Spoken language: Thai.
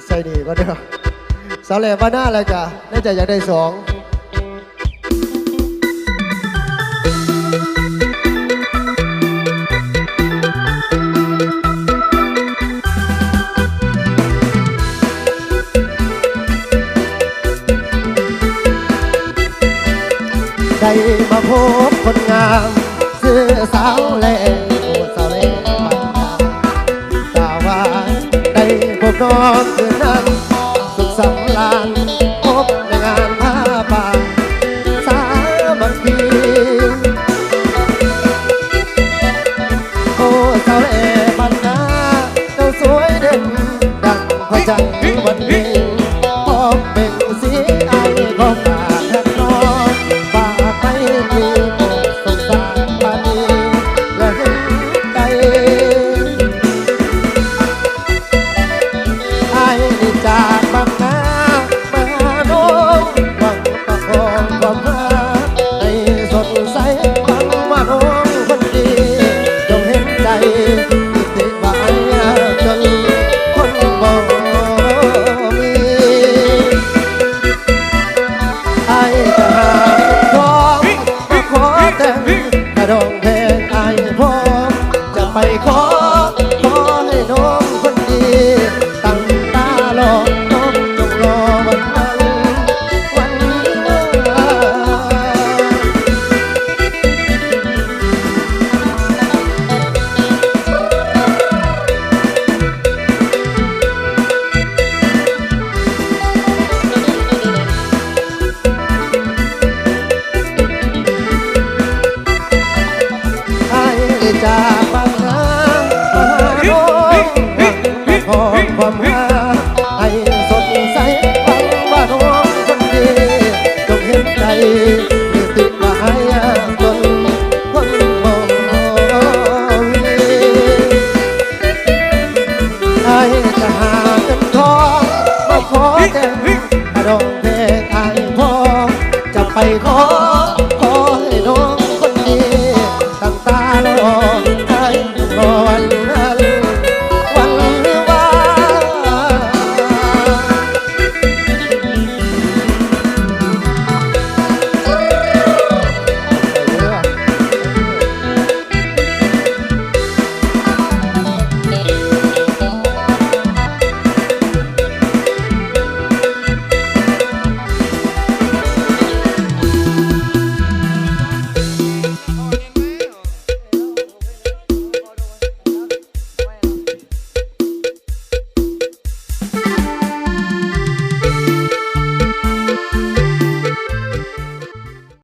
ใส่ดีก็เด้อสาวแหล่บ้านหน้าอะไรจ้ะน่าจะอยากได้สองได้มาพบคนงามชื่อสาวแหล่สาวแหล่บ้านนาตาหวานได้พบน้องคืนนั้นสุขสำราญพบในงานผ้าป่าสามัคคีโอ้สาวแหล่บ้านนาเจ้าสวยเด่นดังพระจันทร์วันเพ็ญพร้อมเป็นสีไอก็ฝากแทนน้องฝากไปที่โปรดสงสารปานีและเห็นใจไอ้นี่จากบ้านนามาหาน้องหวังประคองความรักให้สดใสหวังว่าน้องคนดีจงเห็นใจที่ติดบ้านจนคนบอก